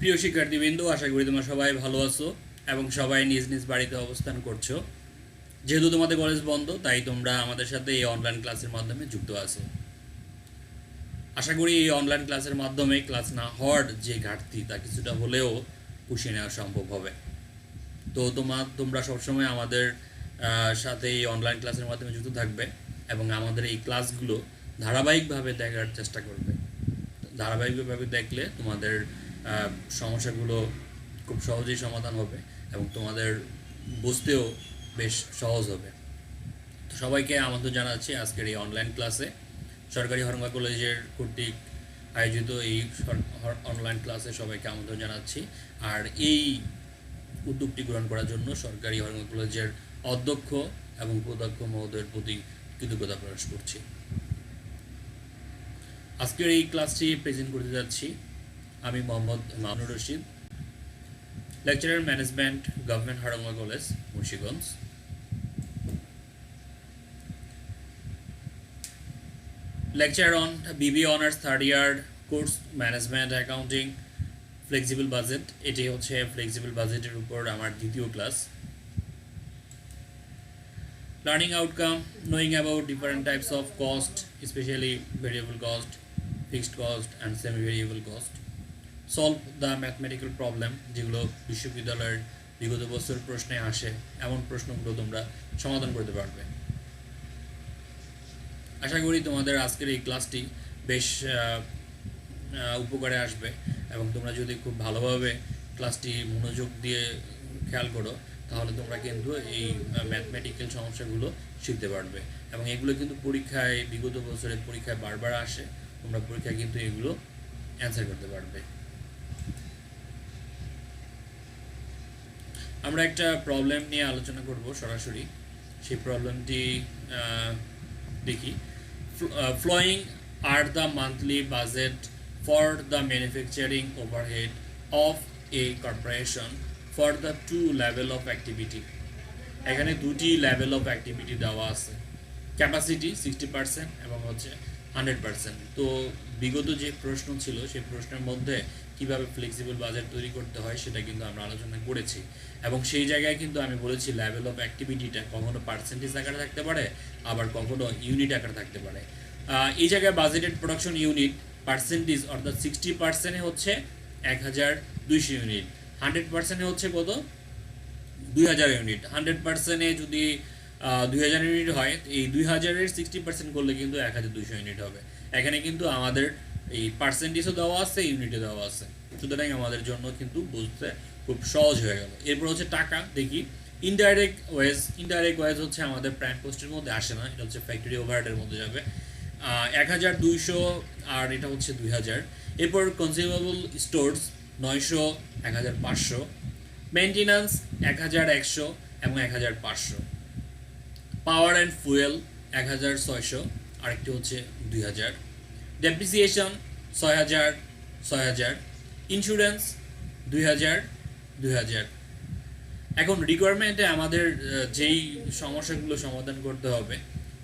প্রিয় শিক্ষার্থীবৃন্দ, আশা করি তোমরা সবাই ভালো আছো এবং সবাই নিজ নিজ বাড়িতে অবস্থান করছো। যেহেতু তোমাদের কলেজ বন্ধ, তাই তোমরা আমাদের সাথে এই অনলাইন ক্লাসের মাধ্যমে যুক্ত আছো। আশা করি এই অনলাইন ক্লাসের মাধ্যমে ক্লাস না হওয়ার যে ঘাটতি তা কিছুটা হলেও পুষিয়ে নেওয়া সম্ভব হবে। তো তোমরা সবসময় আমাদের সাথে এই অনলাইন ক্লাসের মাধ্যমে যুক্ত থাকবে এবং আমাদের এই ক্লাসগুলো ধারাবাহিকভাবে দেখার চেষ্টা করবে। ধারাবাহিকভাবে দেখলে তোমাদের সমস্যাগুলো খুব সহজেই সমাধান হবে এবং তোমাদের বুঝতেও বেশ সহজ হবে। তো সবাইকে আমন্ত্রণ জানাচ্ছি আজকের এই অনলাইন ক্লাসে। সরকারি হরঙ্গা কলেজের কর্তৃক আয়োজিত এই অনলাইন ক্লাসে সবাইকে আমন্ত্রণ জানাচ্ছি। আর এই উদ্যোগটি গ্রহণ করার জন্য সরকারি হরঙ্গা কলেজের অধ্যক্ষ এবং উপাধ্যক্ষ মহোদয়ের প্রতি কৃতজ্ঞতা প্রকাশ করছি। আজকের এই ক্লাসটি প্রেজেন্ট করতে যাচ্ছি আমি Mohammad Mamunur Rashid, lecturer management, government Haranga college, Munshiganj. lecture on BBA Honors Third Year Course Management Accounting Flexible Budget। এটি হচ্ছে ফ্লেক্সিবল বাজেটের উপর আমার দ্বিতীয় class. Learning outcome: knowing about different types of cost, especially variable cost, fixed cost and semi-variable cost. Solve the mathematical problem, যেগুলো বিশ্ববিদ্যালয়ের বিগত বছর প্রশ্নে আসে, এমন প্রশ্নগুলো তোমরা সমাধান করতে পারবে। আশা করি তোমাদের আজকের এই ক্লাসটি বেশ উপকারে আসবে এবং তোমরা যদি খুব ভালোভাবে ক্লাসটি মনোযোগ দিয়ে খেয়াল করো তাহলে তোমরা কিন্তু এই ম্যাথমেটিক্যাল সমস্যাগুলো শিখতে পারবে এবং এগুলো কিন্তু পরীক্ষায়, বিগত বছরের পরীক্ষায় বারবার আসে। তোমরা পরীক্ষায় কিন্তু এগুলো অ্যান্সার করতে পারবে। আমরা একটা প্রবলেম নিয়ে আলোচনা করব সরাসরি। সেই প্রবলেমটি দেখি। Flowing are the monthly budget for the manufacturing overhead of a corporation for the two level of activity। এখানে দুটি লেভেল অফ অ্যাক্টিভিটি দেওয়া আছে, ক্যাপাসিটি 60% এবং হচ্ছে 100%। তো বিগত যে প্রশ্ন ছিল সেই প্রশ্নের মধ্যে কিভাবে ফ্লেক্সিবল বাজেট তৈরি করতে হয় সেটা কিন্তু আমরা আলোচনা করেছি এবং সেই জায়গায় কিন্তু আমি বলেছি লেভেল অফ অ্যাক্টিভিটিটা কখনো পার্সেন্টেজ আকারে থাকতে পারে, আবার কখনো ইউনিট আকারে থাকতে পারে। এই জায়গায় বাজেটেড প্রোডাকশন ইউনিট পার্সেন্টেজ অর্থাৎ 60% হচ্ছে 1200 ইউনিট, 100% হচ্ছে কত, 2000 ইউনিট। 100% যদি 2000 ইউনিট হয়, এই 2000-এর 60% করলে কিন্তু 1200 ইউনিট হবে। এখানে কিন্তু আমাদের এই পার্সেন্টেজও দেওয়া আছে, ইউনিটে দেওয়া আছে, সুতরাং আমাদের জন্য কিন্তু বুঝতে খুব সহজ হয়ে গেল। এরপর হচ্ছে টাকা দেখি। ইনডাইরেক্ট ওয়েজ হচ্ছে আমাদের প্রাইম কোস্টের মধ্যে আসে না, এটা হচ্ছে ফ্যাক্টরি ওভারহেডের মধ্যে যাবে। 1200 আর এটা হচ্ছে 2000। এরপর কনজিউমেবল স্টোরস 900, 1500, মেনটেন্যান্স 1100 এবং 1500, পাওয়ার অ্যান্ড ফুয়েল 1600, আরেকটি হচ্ছে 2000, ডেপ্রিসিয়েশন 6000, ইন্স্যুরেন্স 2000। এখন রিকোয়ারমেন্টে আমাদের যেই সমস্যাগুলো সমাধান করতে হবে,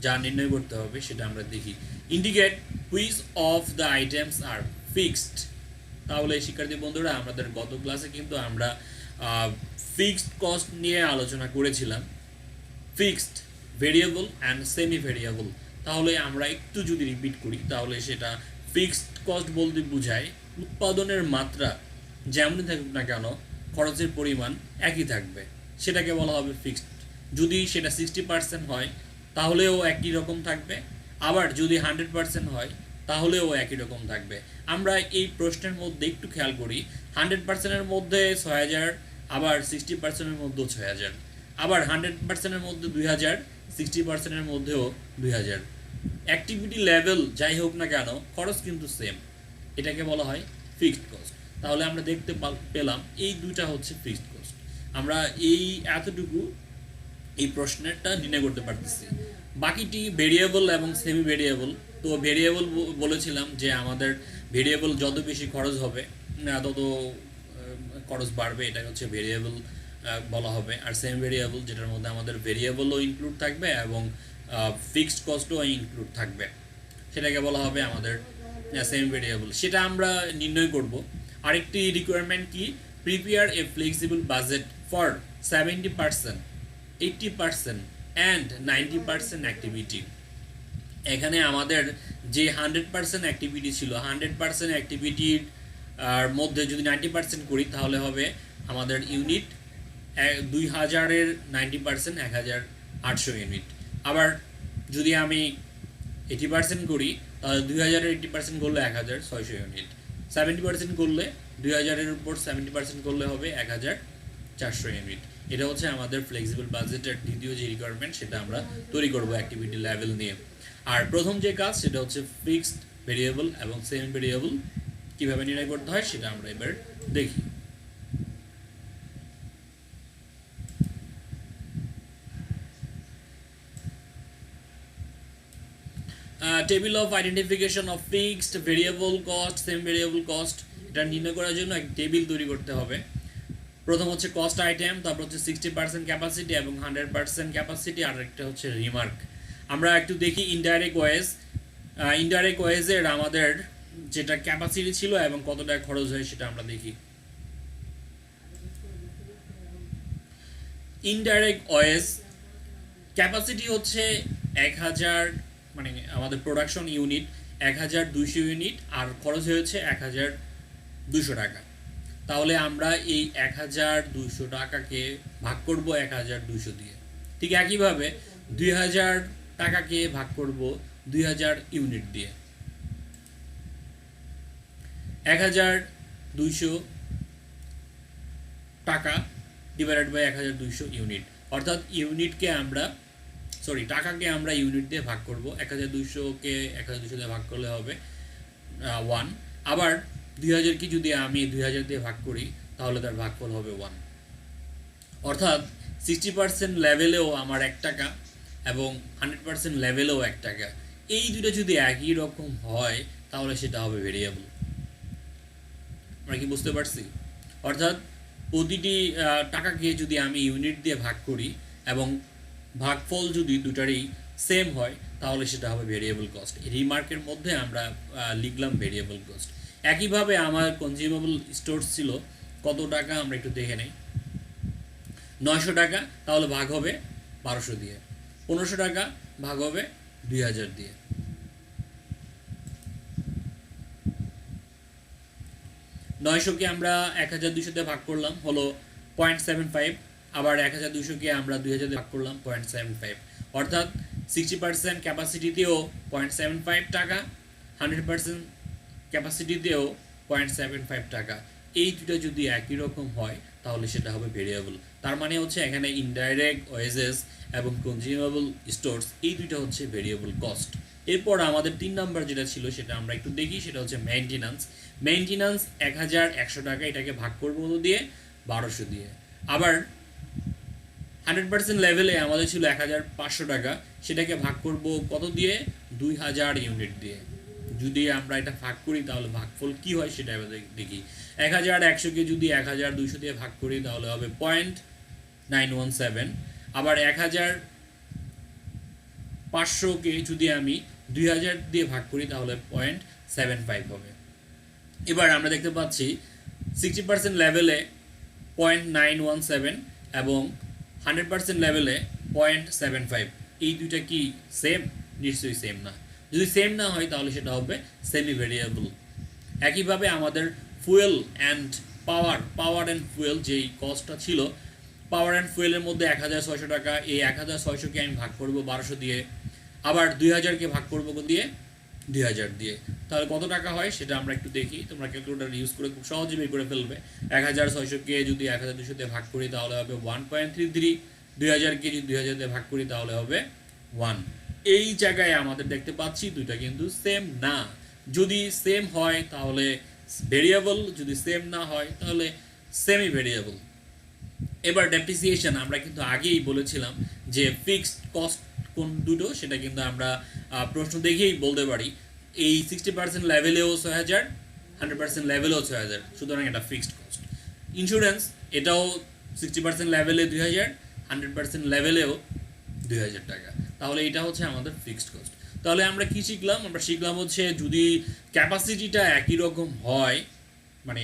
যা নির্ণয় করতে হবে সেটা আমরা দেখি। Indicate which of the items are fixed. তাহলে শিক্ষার্থী বন্ধুরা, আমাদের গত ক্লাসে কিন্তু আমরা ফিক্সড কস্ট নিয়ে আলোচনা করেছিলাম, fixed, variable and semi variable. তাহলে আমরা একটু যদি রিপিট করি তাহলে সেটা ফিক্সড কস্ট বলতে বোঝায় উৎপাদনের মাত্রা যেমনই থাকুক না কেন, খরচের পরিমাণ একই থাকবে, সেটাকে বলা হবে ফিক্সড। যদি সেটা 60% হয় তাহলেও একই রকম থাকবে, আবার যদি 100% হয় তাহলেও একই রকম থাকবে। আমরা এই প্রশ্নের মধ্যে একটু খেয়াল করি, 100%-এর মধ্যে 6000, আবার 60%-এর মধ্যেও 6000, আবার 100%-এর মধ্যে 2000, 60%-এর মধ্যেও 2000। অ্যাক্টিভিটি লেভেল যাই হোক না কেন, খরচ কিন্তু সেম, এটাকে বলা হয় ফিক্সড কস্ট। তাহলে আমরা দেখতে পেলাম এই দুইটা হচ্ছে ফিক্সড কস্ট। আমরা এই এতটুকু এই প্রশ্নেরটা নির্ণয় করতে পারতেছি। বাকিটি ভেরিয়েবল এবং সেমি ভেরিয়েবল। তো ভেরিয়েবল বলেছিলাম যে আমাদের ভেরিয়েবল যত বেশি খরচ হবে তত খরচ বাড়বে, এটা হচ্ছে ভেরিয়েবল বলা হবে। আর সেমি ভেরিয়েবল যেটার মধ্যে আমাদের ভেরিয়েবলও ইনক্লুড থাকবে এবং ফিক্সড কস্টও ইনক্লুড থাকবে, সেটাকে বলা হবে আমাদের সেমি ভেরিয়েবল। সেটা আমরা নির্ণয় করব। আরেকটি রিকোয়ারমেন্ট কি, prepare a flexible budget for 70%, 80% and 90% activity. এখানে আমাদের যে 100% অ্যাক্টিভিটি ছিল, 100% অ্যাক্টিভিটির মধ্যে যদি 90% করি তাহলে হবে আমাদের ইউনিট 2000-এর 90% 1800 ইউনিট। আবার যদি আমি 80% করি তাহলে 2000-এর 80% করলে 1600 ইউনিট। 70% করলে 2000-এর উপর 70% করলে হবে 1400 ইউনিট। এটা হচ্ছে আমাদের ফ্লেক্সিবল বাজেটের দ্বিতীয় যে রিকোয়ারমেন্ট, সেটা আমরা তৈরি করব অ্যাক্টিভিটি লেভেল নিয়ে। আর প্রথম যে কাজ সেটা হচ্ছে ফিক্সড, ভেরিয়েবল এবং সেমি ভেরিয়েবল কীভাবে নির্ণয় করতে হয় সেটা আমরা এবার দেখি। Table of identification of fixed, variable cost, semi variable cost, এটা নির্ণয় করার জন্য এক টেবিল তৈরি করতে হবে। প্রথম হচ্ছে কস্ট আইটেম, তারপর হচ্ছে 60% ক্যাপাসিটি এবং 100% ক্যাপাসিটি, আর একটা হচ্ছে রিমার্ক। আমরা একটু দেখি ইনডাইরেক্ট ওয়েজ। ইনডাইরেক্ট ওয়েজের আমাদের যেটা ক্যাপাসিটি ছিল এবং কত টাকা খরচ হয় সেটা আমরা দেখি। ইনডাইরেক্ট ওয়েজ ক্যাপাসিটি হচ্ছে 1000, মানে আমাদের প্রোডাকশন ইউনিট 1200 ইউনিট, আর খরচ হয়েছে 1200 টাকা। তাহলে আমরা এই 1200 টাকাকে ভাগ করব 1200 দিয়ে। ঠিক একইভাবে 2000 টাকাকে ভাগ করব 2000 ইউনিট দিয়ে। 1200 টাকা ডিভাইডেড বাই 1200 ইউনিট, অর্থাৎ টাকাকে আমরা ইউনিট দিয়ে ভাগ করব। 1200-কে 1200 দিয়ে ভাগ করলে হবে 1। আবার 2000-কে যদি আমি 2000 দিয়ে ভাগ করি তাহলে তার ভাগফল হবে 1। অর্থাৎ 60% লেভেলেও আমার 1 টাকা এবং 100% লেভেলেও 1 টাকা। এই দুটো যদি একই রকম হয় তাহলে সেটা হবে ভেরিয়েবল। আমরা কি বুঝতে পারছি? অর্থাৎ প্রতিটি টাকাকে যদি আমি ইউনিট দিয়ে ভাগ করি এবং ভাগফল যদি দুটারই সেম হয় তাহলে সেটা হবে ভেরিয়েবল কস্ট। রিমার্কের মধ্যে আমরা লিখলাম ভেরিয়েবল কস্ট। একইভাবে আমার কনজিউমেবল স্টোরস ছিল কত টাকা আমরা একটু দেখে নেই। 900 টাকা, তাহলে ভাগ হবে 1200 দিয়ে। 1500 টাকা ভাগ হবে 2000 দিয়ে। 900-কে আমরা 1200 দিয়ে ভাগ করলাম হলো 0.75, আবার 1200-কে আমরা 2000 দিয়ে ভাগ করলাম 0.75। অর্থাৎ 60% ক্যাপাসিটিতেও 0.75 টাকা, 100% ক্যাপাসিটিতেও 0.75 টাকা। এই দুটো যদি একই রকম হয় তাহলে সেটা হবে ভেরিয়েবল। তার মানে হচ্ছে এখানে ইনডাইরেক্ট ওয়েজেস এবং কনজিউমেবল স্টোরস এই দুটো হচ্ছে ভেরিয়েবল কস্ট। এরপর আমাদের 3 নাম্বার যেটা ছিল সেটা আমরা একটু দেখি, সেটা হচ্ছে মেইনটেন্যান্স। মেইনটেন্যান্স 1100 টাকা, এটাকে ভাগ করবো দিয়ে 1200 দিয়ে। আবার 100% লেভেলে আমাদের ছিল 1500 টাকা, সেটাকে ভাগ করব কত দিয়ে? 2000 ইউনিট দিয়ে। যদি আমরা এটা ভাগ করি তাহলে ভাগফল কি হয় সেটা এবার দেখি। 1100-কে যদি 1200 দিয়ে ভাগ করি তাহলে হবে 0.917। আবার 1500-কে যদি আমি 2000 দিয়ে ভাগ করি তাহলে 0.75 হবে। এবার আমরা দেখতে পাচ্ছি 60% লেভেলে 0.917 এবং 100% লেভেলে 0.75। এই দুইটা কি সেম? নিশ্চয়ই সেম না। যদি সেম না হয় তাহলে সেটা হবে সেমি ভেরিয়েবল। একইভাবে আমাদের fuel and power and fuel যেই কস্টটা ছিল, পাওয়ার অ্যান্ড ফুয়েলের মধ্যে 1600 টাকা, এই 1600-কে আমি ভাগ করব 1200 দিয়ে। আবার 2000-কে ভাগ করবো দিয়ে 2000 দিয়ে। তাহলে কত টাকা হয় সেটা আমরা একটু দেখি। তোমরা ক্যালকুলেটর ইউজ করে খুব সহজে বের করে ফেলবে। 1600-কে যদি 1200 দিয়ে ভাগ করি তাহলে হবে 1.33। 2000-কে যদি 2000 দিয়ে ভাগ করি তাহলে হবে 1। এই জায়গায় আমাদের দেখতে পাচ্ছি দুইটা কিন্তু সেম না। যদি সেম হয় তাহলে ভেরিয়েবল, যদি সেম না হয় তাহলে সেমি ভেরিয়েবল। এবার ডেপ্রিসিয়েশন, আমরা কিন্তু আগেই বলেছিলাম যে ফিক্সড কস্ট কোন দুটো সেটা কিন্তু আমরা প্রশ্ন দেখেই বলতে পারি। এই 60% লেভেলেও 6000, 100% লেভেলেও 6000, সুতরাং এটা ফিক্সড কস্ট। ইন্স্যুরেন্স, এটাও 60% লেভেলে 2000, 100% লেভেলেও 2000 টাকা। তাহলে এটা হচ্ছে আমাদের ফিক্সড কস্ট। তাহলে আমরা কি শিখলাম? আমরা শিখলাম হচ্ছে যদি ক্যাপাসিটিটা একই রকম হয়, মানে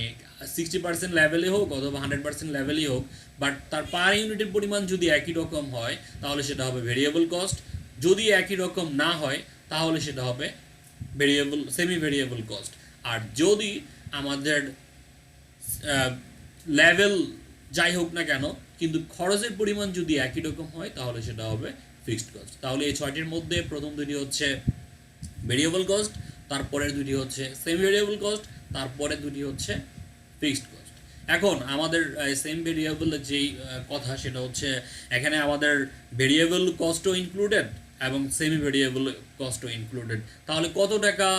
60% লেভেলে হোক অথবা 100% লেভেলই হোক, বাট তার পার ইউনিটের পরিমাণ যদি একই রকম হয় তাহলে সেটা হবে ভেরিয়েবল কস্ট। যদি একই রকম না হয় তাহলে সেটা হবে সেমি ভেরিয়েবল কস্ট। আর যদি আমাদের লেভেল যাই হোক না কেন কিন্তু খরচের পরিমাণ যদি একই রকম হয় তাহলে সেটা হবে ফিক্সড কস্ট। তাহলে এই ছয়টির মধ্যে প্রথম দুটি হচ্ছে ভেরিয়েবল কস্ট, তারপরের দুটি হচ্ছে সেমি ভেরিয়েবল কস্ট, তারপরে দুটি হচ্ছে ফিক্সড কস্ট। এখন আমাদের সেম ভেরিয়েবলের যেই কথা সেটা হচ্ছে এখানে আমাদের ভেরিয়েবল কস্টও ইনক্লুডেড এবং সেমি ভেরিয়েবল কস্টও ইনক্লুডেড। তাহলে কত টাকা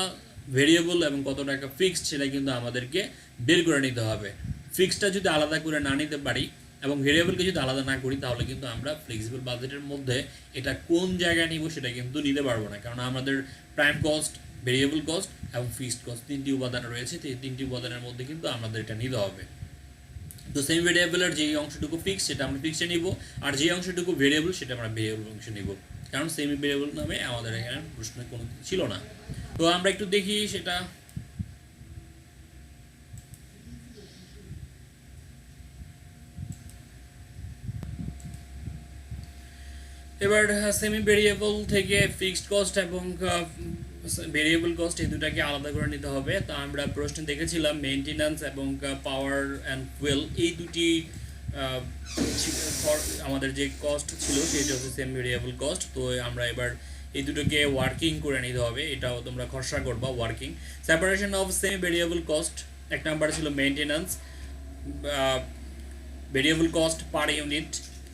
ভেরিয়েবল এবং কত টাকা ফিক্সড সেটা কিন্তু আমাদেরকে বের করে নিতে হবে। ফিক্সডটা যদি আলাদা করে না নিতে পারি এবং ভেরিয়েবলকে যদি আলাদা না করি তাহলে কিন্তু আমরা ফ্লেক্সিবল বাজেটের মধ্যে এটা কোন জায়গায় নিব সেটা কিন্তু নিতে পারবো না, কারণ আমাদের প্রাইম কস্ট, ভেরিয়েবল কস্ট এবং ফিক্সড কস্ট তিনটি উপাদান রয়েছে। এই তিনটি উপাদানের মধ্যে কিন্তু আমাদের এটা নিতে হবে। তো সেমি ভেরিয়েবলের যেই অংশটুকু ফিক্স সেটা আমরা ফিক্সে নিব, আর যে অংশটুকু ভেরিয়েবল সেটা আমরা ভেরিয়েবল অংশে নিব, কারণ সেমি ভেরিয়েবল নামে আমাদের এখানে প্রশ্নে কোনো কিছু ছিল না। তো আমরা একটু দেখি সেটা। এবার সেমি ভেরিয়েবল থেকে ফিক্সড কস্ট এবং ভেরিয়েবল কস্ট এই দুটাকে আলাদা করে নিতে হবে। তো আমরা প্রশ্নে দেখেছিলাম মেইনটেন্যান্স এবং পাওয়ার অ্যান্ড ফুয়েল এই দুটি আমাদের যে কস্ট ছিল সেটা হচ্ছে সেমি ভেরিয়েবল কস্ট। তো আমরা এবার এই দুটোকে ওয়ার্কিং করে নিতে হবে, এটাও তোমরা খসড়া করবা working. Separation of semi variable cost, এক নাম্বার ছিল maintenance, variable cost per unit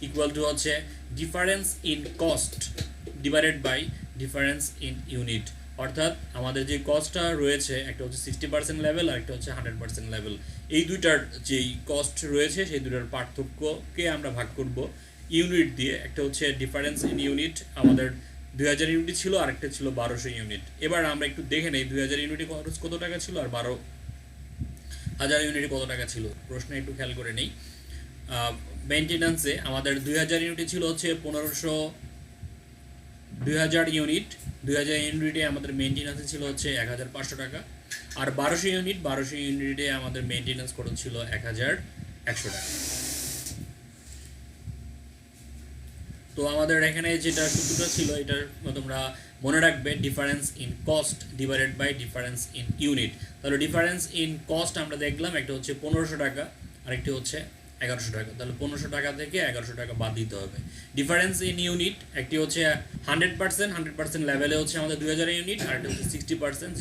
equal to হচ্ছে difference in cost divided by difference in unit. অর্থাৎ আমাদের যে কস্টটা রয়েছে একটা হচ্ছে 60% লেভেল আর একটা হচ্ছে 100% লেভেল, এই দুইটার যেই কস্ট রয়েছে সেই দুটার পার্থক্যকে আমরা ভাগ করব ইউনিট দিয়ে। একটা হচ্ছে ডিফারেন্স ইন ইউনিট, আমাদের 2000 ইউনিট ছিল আর একটা ছিল 1200 ইউনিট। এবার আমরা একটু দেখে নেই 2000 ইউনিটে খরচ কত টাকা ছিল আর 12,000 ইউনিটে কত টাকা ছিল, প্রশ্নে একটু খেয়াল করে নেই। মেইনটেন্যান্সে আমাদের 2000 ইউনিট ছিল হচ্ছে 2000 ইউনিট, 2000 ইউনিটে আমাদের মেইনটেন্যান্সে ছিল হচ্ছে 1500 টাকা। আর 1200 ইউনিটে আমাদের মেইনটেন্যান্স খরচ ছিল 1100 টাকা। তো আমাদের এখানে যেটা সূত্রটা ছিল এটা তোমরা মনে রাখবে, difference in cost divided by difference in unit. তাহলে ডিফারেন্স ইন কস্ট আমরা দেখলাম একটা হচ্ছে 1500 টাকা আরেকটি হচ্ছে 1100 টাকা। তাহলে 1500 টাকা থেকে 1100 টাকা বাদ দিতে হবে। ডিফারেন্স ইন ইউনিট একটি হচ্ছে 100% লেভেলে হচ্ছে আমাদের 2000 ইউনিট, আর একটা হচ্ছে 60%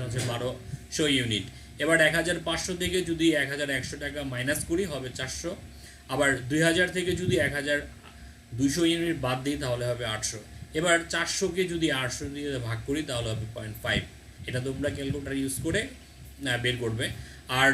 হচ্ছে 1200 ইউনিট। এবার 1500 থেকে যদি 1100 টাকা মাইনাস করি হবে 400, আবার 2000 থেকে যদি 1200 ইউনিট বাদ দিই তাহলে হবে 800। এবার 400কে যদি 800 দিয়ে ভাগ করি তাহলে হবে 0.5। এটা তোমরা ক্যালকুলেটর ইউজ করে বের করবে। আর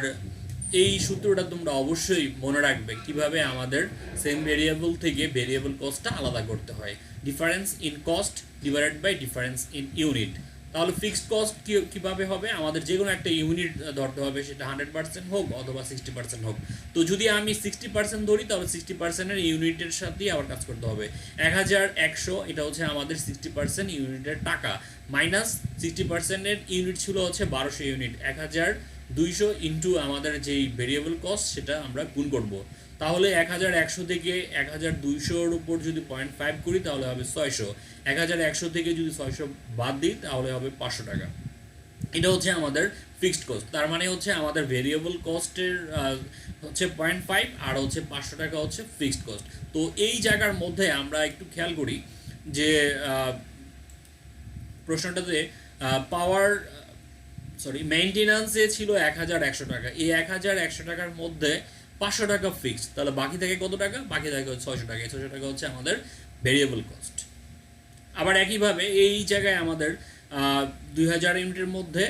এই সূত্রটা তোমরা অবশ্যই মনে রাখবে কিভাবে আমাদের সেম ভেরিয়েবল থেকে ভেরিয়েবল কস্টটা আলাদা করতে হয়, difference in cost divided by difference in unit. তাহলে ফিক্সড কস্ট কীভাবে হবে, আমাদের যে কোনো একটা ইউনিট ধরতে হবে, সেটা 100% হোক অথবা 60% হোক। তো যদি আমি 60% ধরি তাহলে 60%-এর ইউনিটের সাথেই আবার কাজ করতে হবে। 1100 এটা হচ্ছে আমাদের 60% ইউনিটের টাকা, মাইনাস 60%-এর ইউনিট ছিল হচ্ছে 1200 ইউনিট, 1200 ইন্টু আমাদের যেই ভেরিয়েবল কস্ট সেটা আমরা গুণ করব। তাহলে 1100 থেকে 1200-র উপর যদি 0.5 করি তাহলে হবে 600, 1100 থেকে যদি 600 বাদ দিই তাহলে হবে 500 টাকা। এটা হচ্ছে আমাদের ফিক্সড কস্ট। তার মানে হচ্ছে আমাদের ভেরিয়েবল কস্টের হচ্ছে 0.5 আর হচ্ছে 500 টাকা হচ্ছে ফিক্সড কস্ট। তো এই জায়গার মধ্যে আমরা একটু খেয়াল করি যে প্রশ্নটাতে মেইনটেন্যান্সে ছিল 1100 টাকা, এই 1100 টাকার মধ্যে 500 টাকা ফিক্সড, তাহলে বাকি থাকে কত টাকা, বাকি থাকে 600 টাকা। 600 টাকা হচ্ছে আমাদের ভেরিয়েবল কস্ট। আবার একইভাবে এই জায়গায় আমাদের 2000 ইউনিটের মধ্যে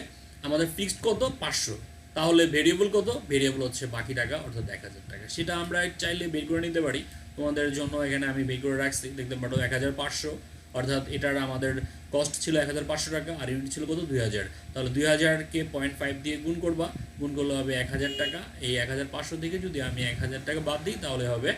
আমাদের ফিক্সড কত 500, তাহলে ভেরিয়েবল কত, ভেরিয়েবল হচ্ছে বাকি টাকা অর্থাৎ 1000 টাকা। সেটা আমরা চাইলে বের করে নিতে পারি, তোমাদের জন্য এখানে আমি বের করে রাখছি, দেখতে পারো 1500, অর্থাৎ এটার আমাদের কস্ট ছিল 1500 টাকা আর ইউনিট ছিল কত 2000। তাহলে 2000-কে 0.5 দিয়ে গুণ করবা, গুণ করলে হবে 1000 টাকা। এই 1500 থেকে যদি আমি 1000 টাকা বাদ দিই তাহলে হবে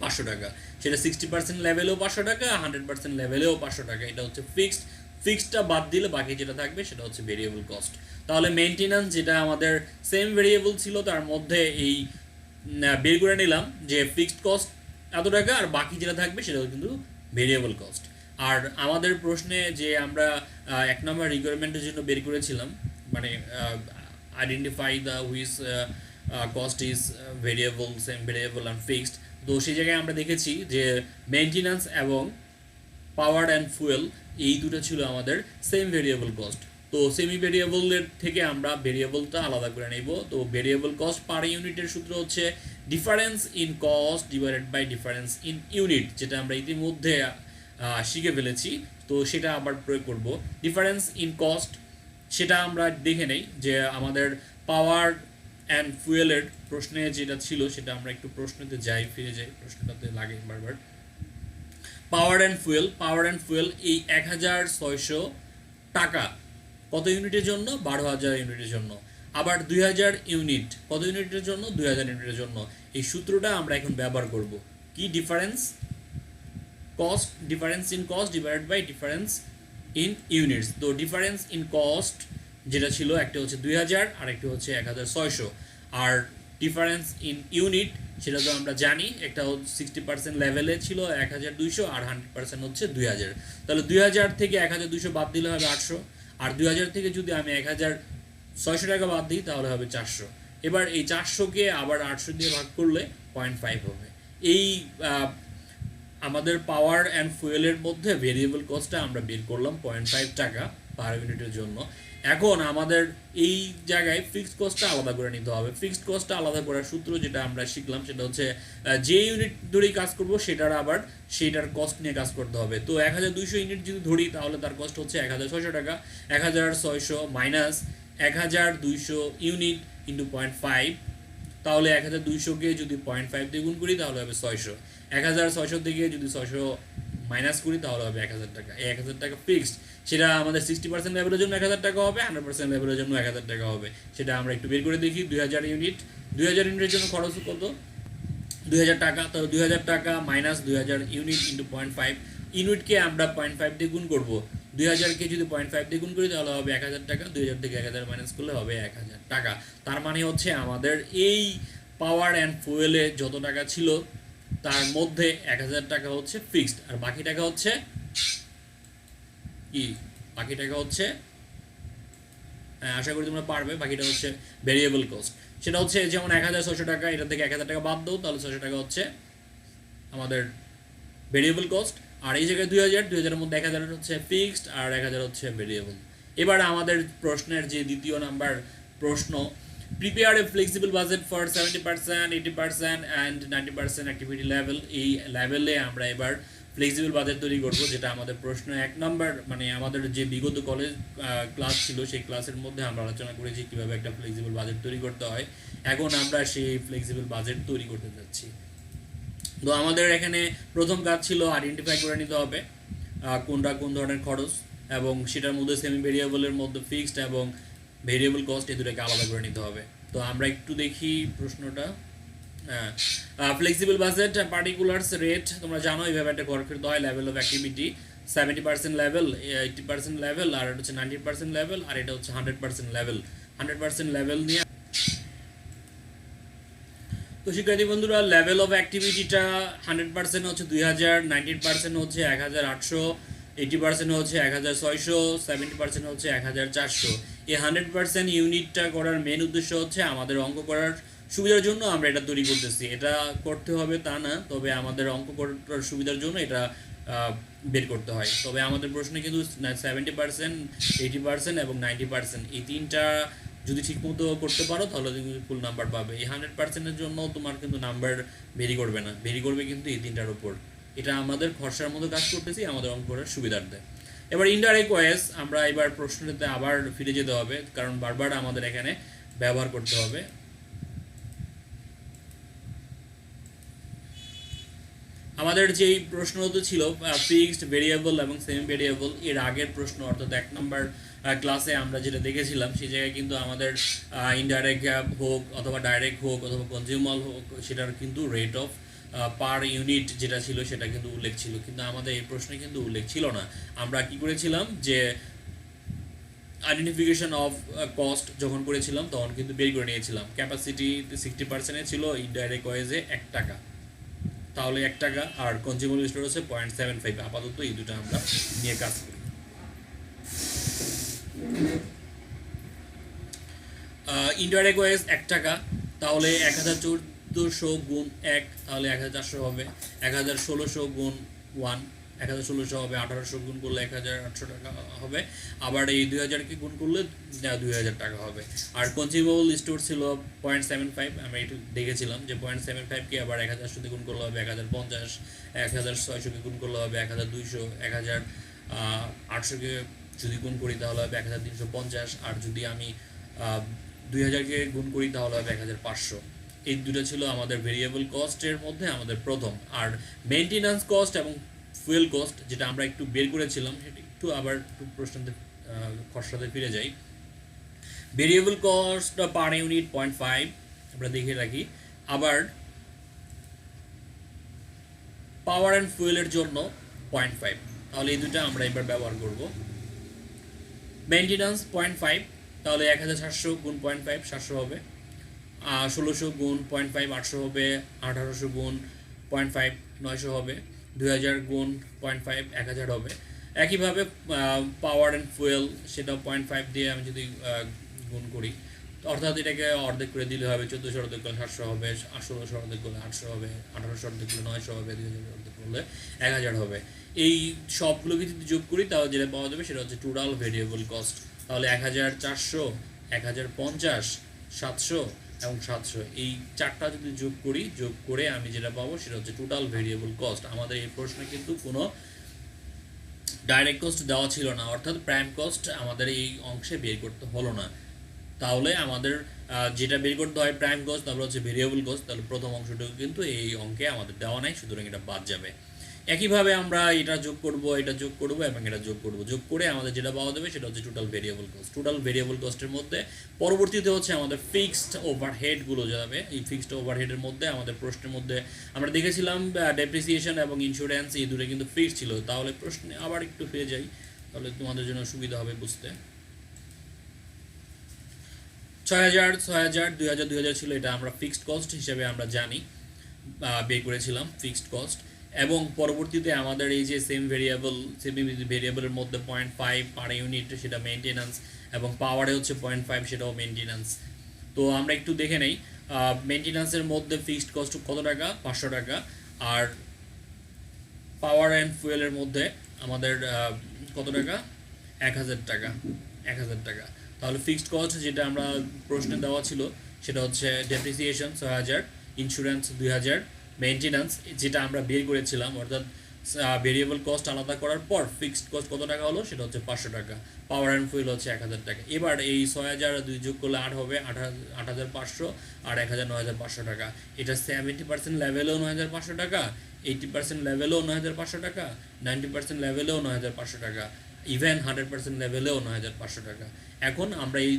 500 টাকা। সেটা 60% লেভেলেও 500 টাকা, 100% লেভেলেও 500 টাকা। এটা হচ্ছে ফিক্সড ফিক্সডটা বাদ দিলে বাকি যেটা থাকবে সেটা হচ্ছে ভেরিয়েবল কস্ট। তাহলে মেইনটেনেন্স যেটা আমাদের সেম ভেরিয়েবল ছিল তার মধ্যে এই বের করে নিলাম যে ফিক্সড কস্ট এত টাকা, আর বাকি যেটা থাকবে সেটা কিন্তু ভেরিয়েবল কস্ট। আর আমাদের প্রশ্নে যে আমরা 1 নম্বর রিকোয়ারমেন্টের জন্য বের করেছিলাম, মানে identify the which cost is variable, same variable and fixed. তো সেই জায়গায় আমরা দেখেছি যে মেইনটেনেন্স এবং পাওয়ার অ্যান্ড ফুয়েল এই দুটো ছিল আমাদের সেম ভেরিয়েবল কস্ট। তো সেমি ভেরিয়েবলের থেকে আমরা ভেরিয়েবলটা আলাদা করে নেব। তো ভেরিয়েবল কস্ট পার ইউনিটের সূত্র হচ্ছে difference in cost divided by difference in unit, যেটা আমরা ইতিমধ্যে শিখে ফেলেছি। তো সেটা আবার প্রয়োগ করব। ডিফারেন্স ইন কস্ট সেটা আমরা দেখে নেই যে আমাদের পাওয়ার অ্যান্ড ফুয়েলের প্রশ্নে যেটা ছিল সেটা আমরা একটু প্রশ্নতে যাই, ফিরে যাই, প্রশ্নটাতে লাগে বারবার। পাওয়ার অ্যান্ড ফুয়েল এই 1600 টাকা কত ইউনিটের জন্য? 12,000 ইউনিটের জন্য। আবার 2000 ইউনিট কত ইউনিটের জন্য? 2000 ইউনিটের জন্য। এই সূত্রটা আমরা এখন ব্যবহার করব। কি? Difference in cost divided by difference in units. তো ডিফারেন্স ইন কস্ট যেটা ছিল একটা হচ্ছে 2000 আর একটা হচ্ছে 1600। আর ডিফারেন্স ইন ইউনিট সেটা তো আমরা জানি, একটা 60% লেভেলে ছিল 1200 আর 100% হচ্ছে 2000। তাহলে 2000 থেকে 1200 বাদ দিলে হবে 800, আর 2000 থেকে যদি আমি 1600 টাকা বাদ দিই তাহলে হবে 400। এবার এই 400কে আবার 800 দিয়ে ভাগ করলে 0.5 হবে। এই আমাদের পাওয়ার অ্যান্ড ফুয়েলের মধ্যে ভেরিয়েবল কস্টটা আমরা বের করলাম 0.5 টাকা পার ইউনিটের জন্য। এখন আমাদের এই জায়গায় ফিক্সড কস্টটা আলাদা করে নিতে হবে। ফিক্সড কস্টটা আলাদা করার সূত্র যেটা আমরা শিখলাম সেটা হচ্ছে যে ইউনিট ধরেই কাজ করব সেটার কস্ট নিয়ে কাজ করতে হবে। তো 1200 ইউনিট যদি ধরি তাহলে তার কস্ট হচ্ছে 1600 টাকা। 1600 মাইনাস 1200 ইউনিট ইন্টু 0.5, তাহলে 1200কে যদি 0.5 দিয়ে গুণ করি তাহলে হবে 600। 1600 থেকে যদি 600 মাইনাস করি তাহলে হবে 1000 টাকা। এই 1000 টাকা ফিক্সড, সেটা আমাদের 60% লেভেলের জন্য 1000 টাকা হবে, 100% লেভেলের জন্য 1000 টাকা হবে। সেটা আমরা একটু বের করে দেখি। 2000 ইউনিটের জন্য খরচ কত? 2000 টাকা। তো 2000 টাকা মাইনাস 2000 ইউনিট ইন্টু 0.5, ইউনিটকে আমরা 0.5 দিয়ে গুণ করবো। 2000কে যদি 0.5 দিয়ে গুণ করি তাহলে হবে 1000 টাকা। 2000 থেকে 1000 মাইনাস করলে হবে 1000 টাকা। তার মানে হচ্ছে আমাদের এই পাওয়ার অ্যান্ড ফুয়েলে যত টাকা ছিল তার মধ্যে 1000 টাকা হচ্ছে ফিক্সড, আর বাকি টাকা হচ্ছে কি? বাকি টাকা হচ্ছে, আশা করি তোমরা পারবে, বাকিটা হচ্ছে ভেরিয়েবল কস্ট। সেটা হচ্ছে যেমন 1600 টাকা, এটা থেকে 1000 টাকা বাদ দাও তাহলে 600 টাকা হচ্ছে আমাদের ভেরিয়েবল কস্ট। আর এই জায়গায় 2000 মধ্যে 1000 হচ্ছে ফিক্সড আর 1000 হচ্ছে ভেরিয়েবল। এবার আমাদের প্রশ্নের যে দ্বিতীয় নাম্বার প্রশ্ন, prepare a flexible budget for 70%, 80% and 90% activity level. এই লেভেলে আমরা এবার ফ্লেক্সিবল বাজেট তৈরি করব, যেটা আমাদের প্রশ্ন 1 নম্বর, মানে আমাদের যে বিগত কলেজ ক্লাস ছিল সেই ক্লাসের মধ্যে আমরা আলোচনা করেছি কীভাবে একটা ফ্লেক্সিবল বাজেট তৈরি করতে হয়। এখন আমরা সেই ফ্লেক্সিবল বাজেট তৈরি করতে যাচ্ছি। তো আমাদের এখানে প্রথম কাজ ছিল আইডেন্টিফাই করে নিতে হবে কোনটা কোন ধরনের খরচ, এবং সেটার মধ্যে সেমি ভেরিয়েবলের মধ্যে ফিক্সড এবং ভেরিয়েবল কস্ট এই দুটোকে আলাদা করে নিতে হবে। তো আমরা একটু দেখি প্রশ্নটা। ফ্লেক্সিবল বাজেট পার্টিকুলার্স রেট, তোমরা জানো এইভাবে একটা ঘর করতে হয়। Level of activity 70% level, 80% level, আর এটা হচ্ছে 90% লেভেল, আর এটা হচ্ছে 100% লেভেল। 100% লেভেল নিয়ে, তো শিক্ষার্থী বন্ধুরা, লেভেল অফ অ্যাক্টিভিটিটা 100% হচ্ছে 2000, 90% হচ্ছে 1800, 80% হচ্ছে 1600, 70% হচ্ছে 1400। এই 100% ইউনিটটা করার মেন উদ্দেশ্য হচ্ছে আমাদের অঙ্ক করার সুবিধার জন্য আমরা এটা তৈরি করতেছি। এটা করতে হবে তা না, তবে আমাদের অঙ্ক করার সুবিধার জন্য এটা বের করতে হয়। তবে আমাদের প্রশ্নে কিন্তু 70%, 80% এবং 90% এই তিনটা যদি ঠিকমতো করতে পারো তাহলে তুমি ফুল নাম্বার পাবে। এই 100%-এর জন্য তোমার কিন্তু নাম্বার ভেরি করবে না, ভেরি করবে কিন্তু এই তিনটার উপর। এটা আমাদের খরচার মতো কাজ করতেছি আমাদের অঙ্ক করার সুবিধার্থে। এবার ইনডাইরেক্ট ওয়েস, আমরা এবার প্রশ্নটাতে আবার ফিরে যেতে হবে, কারণ বারবার আমাদের এখানে ব্যবহার করতে হবে। আমাদের যেই প্রশ্নটা ছিল ফিক্সড, ভেরিয়েবল এবং সেমি ভেরিয়েবল, এর আগের প্রশ্ন অর্থাৎ 1 নম্বর ক্লাসে আমরা যেটা দেখেছিলাম সেই জায়গায় কিন্তু আমাদের ইনডাইরেক্ট হোক অথবা ডাইরেক্ট হোক অথবা কনজিউমার হোক, সেটার কিন্তু রেট অফ পার ইউনিট যেটা ছিল সেটা কিন্তু উল্লেখ ছিল, কিন্তু আমাদের এই প্রশ্নে কিন্তু উল্লেখ ছিল না। আমরা কি করেছিলাম যে আইডেন্টিফিকেশন অফ কস্ট যখন করেছিলাম তখন কিন্তু বের করে নিয়েছিলাম ক্যাপাসিটি 60% ছিল ইনডাইরেক্ট ওয়েজে 1 টাকা, তাহলে 1 টাকা, আর কনজিউমার স্টোর হচ্ছে 0.75। আপাতত এই দুটো আমরা নিয়ে কাজ করি। ইনডাইরেক্ট ওয়েজ 1 টাকা, তাহলে 1400 গুণ 1, তাহলে 1400 হবে। 1600 গুণ 1, 1600 হবে। 1800 গুণ করলে 1800 টাকা হবে। আবার এই 2000কে গুণ করলে 2000 টাকা হবে। আর কনজিউমেবল স্টোর ছিল 0.75, আমরা একটু দেখেছিলাম যে 0.75কে আবার 1000 দিয়ে গুণ করলে হবে 1050, 1600কে গুণ করলে হবে 1200, 1800কে যদি গুণ করি তাহলে হবে 1350, আর যদি আমি 2000কে গুণ করি তাহলে হবে 1500। এই দুটো ছিল আমাদের ভেরিয়েবল কস্টের মধ্যে আমাদের প্রথম। আর মেনটেন্যান্স কস্ট এবং ফুয়েল কস্ট যেটা আমরা একটু বের করেছিলাম সেটা একটু আবার একটু প্রশ্নতে খসড়াতে ফিরে যাই। ভেরিয়েবল কস্ট পার ইউনিট 0.5 আমরা দেখে রাখি। আবার পাওয়ার অ্যান্ড ফুয়েলের জন্য 0.5, তাহলে এই দুটো আমরা এবার ব্যবহার করব। মেনটেন্যান্স 0.5, তাহলে 1700 গুণ 0.5 700 হবে। 1600 গুণ 0.5 800 হবে। 1800 গুণ 0.5 900 হবে। 2000 গুণ 0.5 1000 হবে। একইভাবে পাওয়ার অ্যান্ড ফুয়েল সেটা 0.5 দিয়ে আমি যদি গুণ করি, অর্থাৎ এটাকে অর্ধেক করে দিলে হবে 1400 অর্ধেক করলে 700 হবে। 1600 অর্ধেক করলে 800 হবে। 1800 অর্ধেক করলে 900 হবে। 2000 অর্ধেক করলে 1000 হবে। এই সবগুলোকে যদি যোগ করি তাহলে যেটা পাওয়া যাবে সেটা হচ্ছে টোটাল ভেরিয়েবল কস্ট। তাহলে 1400, 1050, 700 এবং 700, এই চারটা যদি যোগ করি, যোগ করে আমি যেটা পাবো সেটা হচ্ছে টোটাল ভেরিয়েবল কস্ট। আমাদের এই প্রশ্নে কিন্তু কোনো ডাইরেক্ট কস্ট দেওয়া ছিল না, অর্থাৎ প্রাইম কস্ট আমাদের এই অংশে বের করতে হলো না। তাহলে আমাদের যেটা বের করতে হয় প্রাইম কস্ট, তারপর হচ্ছে ভেরিয়েবল কস্ট, তাহলে প্রথম অংশটুকু কিন্তু এই অঙ্কে আমাদের দেওয়া নাই, সুতরাং এটা বাদ যাবে। একইভাবে আমরা এটা যোগ করব, এটা যোগ করব এবং এটা যোগ করব, যোগ করে আমাদের যেটা পাওয়া যাবে সেটা হচ্ছে total variable cost. Total variable কস্টের মধ্যে পরবর্তীতে হচ্ছে আমাদের ফিক্সড ওভারহেডগুলো যাবে। এই ফিক্সড ওভারহেডের মধ্যে আমাদের প্রশ্নের মধ্যে আমরা দেখেছিলাম ডেপ্রিসিয়েশন এবং ইন্স্যুরেন্স এই দুটো কিন্তু ফিক্সড ছিল। তাহলে প্রশ্নে আবার একটু ফিরে যাই, তাহলে তোমাদের জন্য সুবিধা হবে বুঝতে। 6000 6000 2000 2000 ছিল, এটা আমরা ফিক্সড কস্ট হিসেবে আমরা জানি, বের করেছিলাম ফিক্সড কস্ট। এবং পরবর্তীতে আমাদের এই যে সেম ভেরিয়েবলের মধ্যে 0.5 পার ইউনিট সেটা মেনটেন্যান্স, এবং পাওয়ারে হচ্ছে 0.5 সেটাও মেনটেন্যান্স। তো আমরা একটু দেখে নেই মেনটেন্যান্সের মধ্যে ফিক্সড কস্ট কত টাকা, 500 টাকা। আর পাওয়ার অ্যান্ড ফুয়েলের মধ্যে আমাদের কত টাকা, 1000 টাকা, 1000 টাকা। তাহলে ফিক্সড কস্ট যেটা আমরা প্রশ্নে দেওয়া ছিল সেটা হচ্ছে ডেপ্রিসিয়েশন 6000, ইন্স্যুরেন্স 2000, মেনটেন্যান্স যেটা আমরা বের করেছিলাম, অর্থাৎ ভেরিয়েবল কস্ট আলাদা করার পর ফিক্সড কস্ট কত টাকা হলো সেটা হচ্ছে 500 টাকা। পাওয়ার অ্যান্ড ফুয়েল হচ্ছে 1000 টাকা। এবার এই 6000 আর 2 যোগ করলে 8 হবে, 8500 আর 1000 9500 টাকা। এটা 70% লেভেলেও 9500 টাকা, 80% লেভেলেও 9500 টাকা, 90% লেভেলেও 9500 টাকা, ইভেন 100% লেভেলেও 9500 টাকা। এখন আমরা এই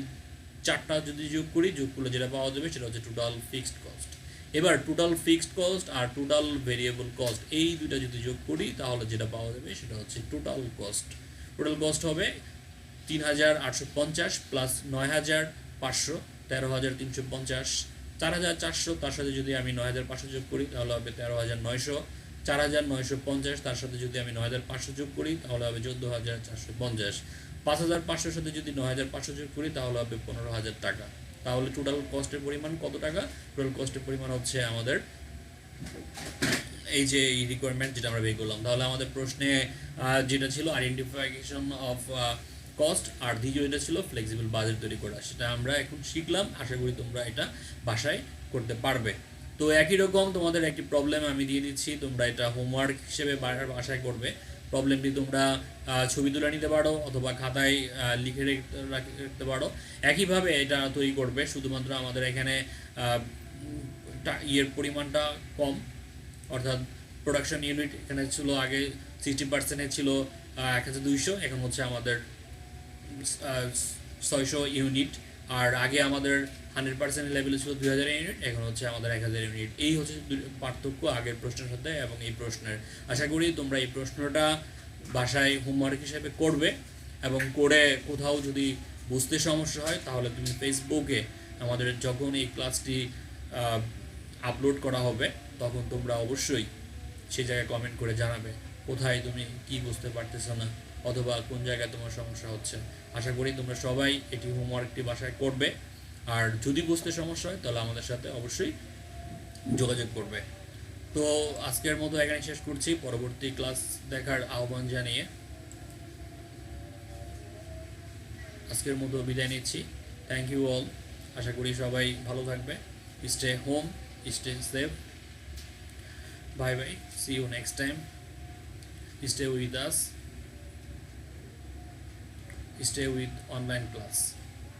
চারটা যদি যোগ করি, যোগ করলে যেটা পাওয়া যাবে সেটা হচ্ছে টোটাল ফিক্সড কস্ট। এবার টোটাল ফিক্সড কস্ট আর টোটাল ভেরিয়েবল কস্ট এই দুটো যদি যোগ করি তাহলে যেটা পাওয়া যাবে সেটা হচ্ছে টোটাল কস্ট। টোটাল কস্ট হবে 3850 প্লাস 9500, 13350, 4400, তার সাথে যদি আমি 9500 যোগ করি তাহলে হবে 13900, 4950, তার সাথে যদি আমি 9500 যোগ করি তাহলে হবে 14450, 5500 সাথে যদি 9500 যোগ করি তাহলে হবে 15000 টাকা। তাহলে টোটাল কস্টের পরিমাণ কত টাকা? টোটাল কস্টের পরিমাণ হচ্ছে আমাদের এই যে রিকোয়ারমেন্ট যেটা আমরা বের করলাম। তাহলে আমাদের প্রশ্নে যেটা ছিল আইডেন্টিফিকেশন অফ কস্ট, আর দ্বিতীয়টা ছিল ফ্লেক্সিবল বাজেট তৈরি করা, সেটা আমরা এখন শিখলাম। আশা করি তোমরা এটা বাসায় করতে পারবে। তো একই রকম তোমাদের একটি প্রবলেম আমি দিয়ে দিচ্ছি, তোমরা এটা হোমওয়ার্ক হিসেবে বাসায় করবে। প্রবলেমটি তোমরা ছবি তুলে নিতে পারো অথবা খাতায় লিখে রাখতে পারো। একইভাবে এটা তৈরি করবে, শুধুমাত্র আমাদের এখানে ইয়ের পরিমাণটা কম, অর্থাৎ প্রোডাকশন ইউনিট এখানে ছিল আগে 60% ছিল 1200, এখন হচ্ছে আমাদের 600 ইউনিট। আর আগে আমাদের 100% লেভেল ছিল 2000 ইউনিট, এখন হচ্ছে আমাদের 1000 ইউনিট। এই হচ্ছে পার্থক্য আগের প্রশ্নের সাথে এবং এই প্রশ্নের। আশা করি তোমরা এই প্রশ্নটা বাসায় হোমওয়ার্ক হিসেবে করবে, এবং করে কোথাও যদি বুঝতে সমস্যা হয় তাহলে তুমি ফেসবুকে আমাদের যখন এই ক্লাসটি আপলোড করা হবে তখন তোমরা অবশ্যই সেই জায়গায় কমেন্ট করে জানাবে কোথায় তুমি কি বুঝতে পারতেছো না, অথবা কোন জায়গায় তোমার সমস্যা হচ্ছে। আশা করি তোমরা সবাই এটি হোমওয়ার্কটি বাসায় করবে, আর যদি বুঝতে সমস্যা হয় তাহলে আমাদের সাথে অবশ্যই যোগাযোগ করবে। তো আজকের মতো এখানে শেষ করছি, পরবর্তী ক্লাস দেখার আহ্বান জানিয়ে আজকের মতো বিদায় নিচ্ছি। Thank you all. আশা করি সবাই ভালো থাকবে। Stay home, stay safe. Bye bye, see you next time. Stay with us, stay with online class.